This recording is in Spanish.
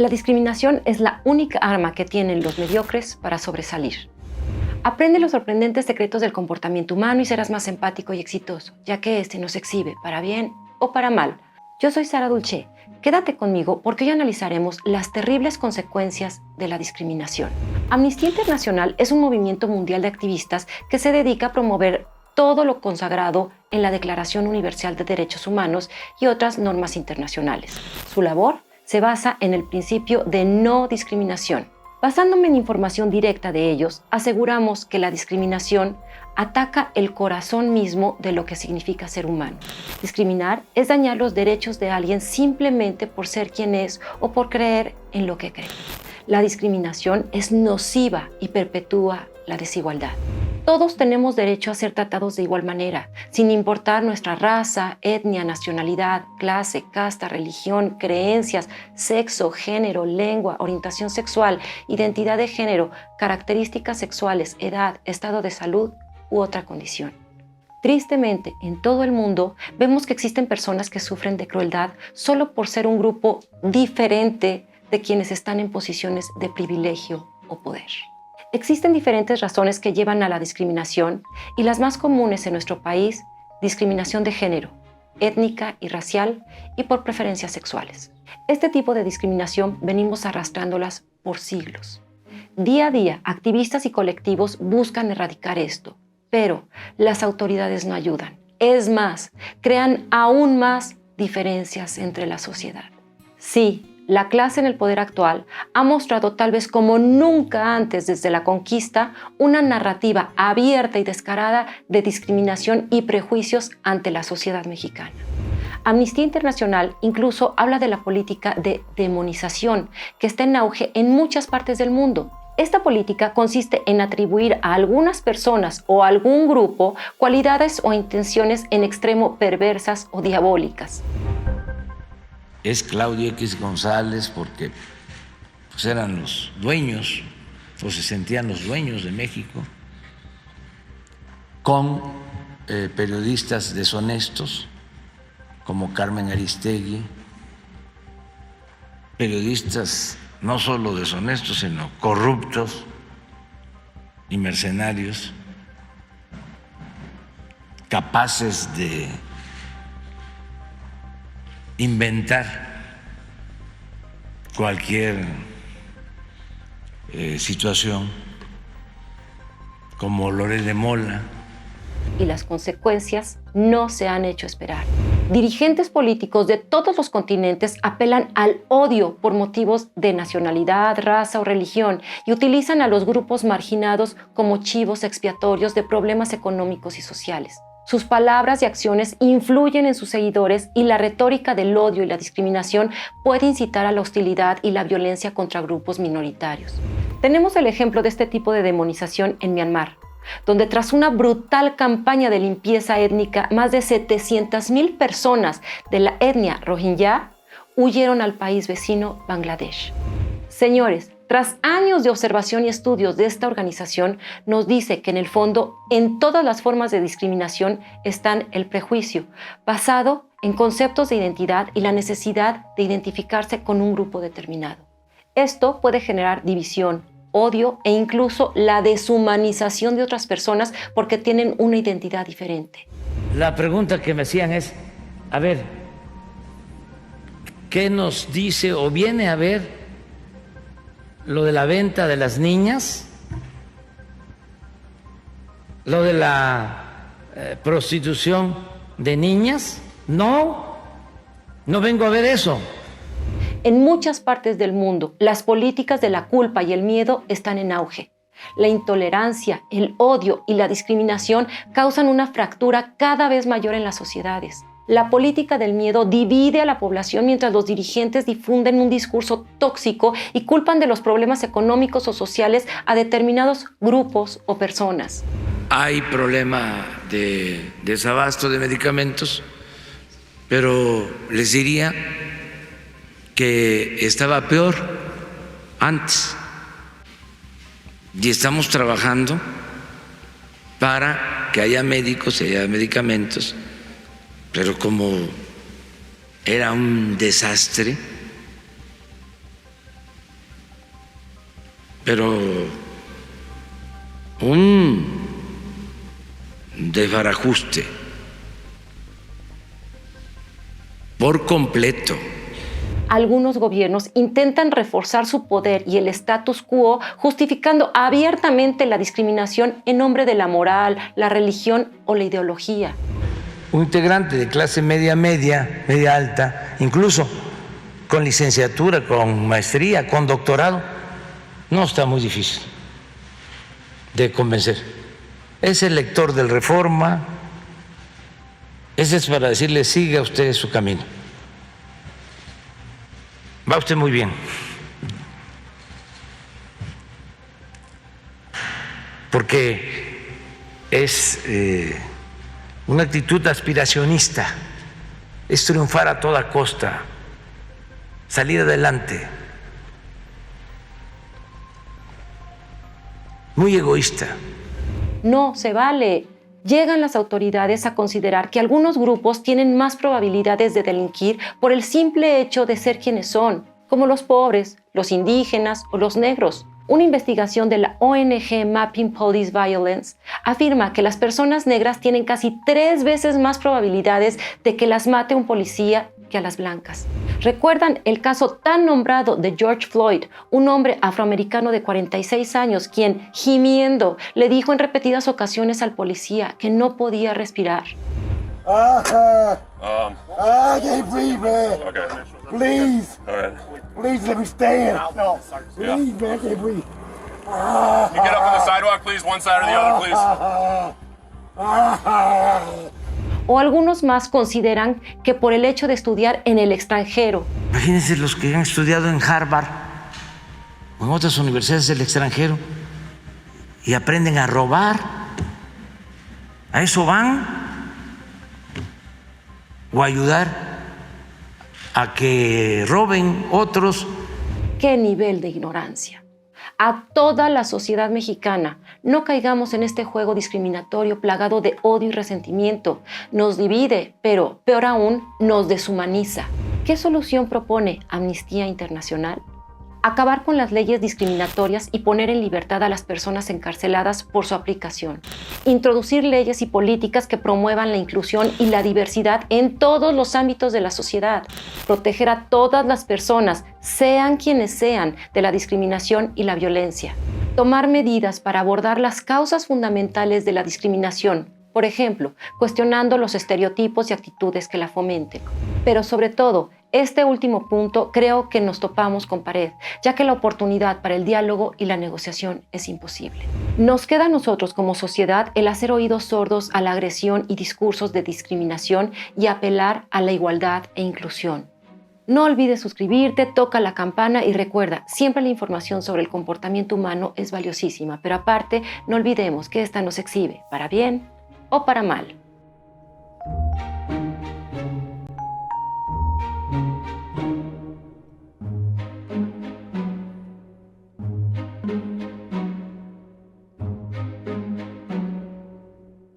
La discriminación es la única arma que tienen los mediocres para sobresalir. Aprende los sorprendentes secretos del comportamiento humano y serás más empático y exitoso, ya que este nos exhibe para bien o para mal. Yo soy Sara Dulce. Quédate conmigo porque hoy analizaremos las terribles consecuencias de la discriminación. Amnistía Internacional es un movimiento mundial de activistas que se dedica a promover todo lo consagrado en la Declaración Universal de Derechos Humanos y otras normas internacionales. Su labor se basa en el principio de no discriminación. Basándome en información directa de ellos, aseguramos que la discriminación ataca el corazón mismo de lo que significa ser humano. Discriminar es dañar los derechos de alguien simplemente por ser quien es o por creer en lo que cree. La discriminación es nociva y perpetúa la desigualdad. Todos tenemos derecho a ser tratados de igual manera, sin importar nuestra raza, etnia, nacionalidad, clase, casta, religión, creencias, sexo, género, lengua, orientación sexual, identidad de género, características sexuales, edad, estado de salud u otra condición. Tristemente, en todo el mundo vemos que existen personas que sufren de crueldad solo por ser un grupo diferente de quienes están en posiciones de privilegio o poder. Existen diferentes razones que llevan a la discriminación y las más comunes en nuestro país: discriminación de género, étnica y racial y por preferencias sexuales. Este tipo de discriminación venimos arrastrándolas por siglos. Día a día, activistas y colectivos buscan erradicar esto, pero las autoridades no ayudan. Es más, crean aún más diferencias entre la sociedad. Sí, la clase en el poder actual ha mostrado, tal vez como nunca antes desde la conquista, una narrativa abierta y descarada de discriminación y prejuicios ante la sociedad mexicana. Amnistía Internacional incluso habla de la política de demonización que está en auge en muchas partes del mundo. Esta política consiste en atribuir a algunas personas o a algún grupo cualidades o intenciones en extremo perversas o diabólicas. Es Claudio X González porque pues, eran los dueños o se sentían los dueños de México, con periodistas deshonestos como Carmen Aristegui, periodistas no solo deshonestos, sino corruptos y mercenarios, capaces de inventar cualquier situación, como Loret de Mola. Y las consecuencias no se han hecho esperar. Dirigentes políticos de todos los continentes apelan al odio por motivos de nacionalidad, raza o religión y utilizan a los grupos marginados como chivos expiatorios de problemas económicos y sociales. Sus palabras y acciones influyen en sus seguidores y la retórica del odio y la discriminación puede incitar a la hostilidad y la violencia contra grupos minoritarios. Tenemos el ejemplo de este tipo de demonización en Myanmar, donde tras una brutal campaña de limpieza étnica, más de 700,000 personas de la etnia Rohingya huyeron al país vecino Bangladesh. Señores, tras años de observación y estudios de esta organización, nos dice que en el fondo, en todas las formas de discriminación están el prejuicio, basado en conceptos de identidad y la necesidad de identificarse con un grupo determinado. Esto puede generar división, odio e incluso la deshumanización de otras personas porque tienen una identidad diferente. La pregunta que me hacían es, a ver, ¿qué nos dice o viene a ver lo de la venta de las niñas, lo de la prostitución de niñas? No vengo a ver eso. En muchas partes del mundo, las políticas de la culpa y el miedo están en auge. La intolerancia, el odio y la discriminación causan una fractura cada vez mayor en las sociedades. La política del miedo divide a la población mientras los dirigentes difunden un discurso tóxico y culpan de los problemas económicos o sociales a determinados grupos o personas. Hay problema de desabasto de medicamentos, pero les diría que estaba peor antes y estamos trabajando para que haya médicos y haya medicamentos, pero como era un desastre, pero un desbarajuste por completo. Algunos gobiernos intentan reforzar su poder y el status quo justificando abiertamente la discriminación en nombre de la moral, la religión o la ideología. Un integrante de clase media alta, incluso con licenciatura, con maestría, con doctorado, no está muy difícil de convencer. Es el lector del Reforma, ese es para decirle, siga usted su camino. Va usted muy bien. Porque es una actitud aspiracionista, es triunfar a toda costa, salir adelante. Muy egoísta. No se vale. Llegan las autoridades a considerar que algunos grupos tienen más probabilidades de delinquir por el simple hecho de ser quienes son, como los pobres, los indígenas o los negros. Una investigación de la ONG Mapping Police Violence afirma que las personas negras tienen casi 3 veces más probabilidades de que las mate un policía que a las blancas. ¿Recuerdan el caso tan nombrado de George Floyd, un hombre afroamericano de 46 años quien, gimiendo, le dijo en repetidas ocasiones al policía que no podía respirar? I can't breathe, man. Okay. Please. All right. Please let me stand. No. Please, man, I can't breathe. Can you get up on the sidewalk, please? One side or the other, please. O algunos más consideran que por el hecho de estudiar en el extranjero. Imagínense los que han estudiado en Harvard o en otras universidades del extranjero y aprenden a robar. ¿A eso van? ¿O ayudar a que roben otros? ¡Qué nivel de ignorancia! A toda la sociedad mexicana, no caigamos en este juego discriminatorio plagado de odio y resentimiento. Nos divide, pero peor aún, nos deshumaniza. ¿Qué solución propone Amnistía Internacional? Acabar con las leyes discriminatorias y poner en libertad a las personas encarceladas por su aplicación. Introducir leyes y políticas que promuevan la inclusión y la diversidad en todos los ámbitos de la sociedad. Proteger a todas las personas, sean quienes sean, de la discriminación y la violencia. Tomar medidas para abordar las causas fundamentales de la discriminación. Por ejemplo, cuestionando los estereotipos y actitudes que la fomenten. Pero sobre todo, este último punto creo que nos topamos con pared, ya que la oportunidad para el diálogo y la negociación es imposible. Nos queda a nosotros como sociedad el hacer oídos sordos a la agresión y discursos de discriminación y apelar a la igualdad e inclusión. No olvides suscribirte, toca la campana y recuerda, siempre la información sobre el comportamiento humano es valiosísima, pero aparte, no olvidemos que esta nos exhibe para bien o para mal.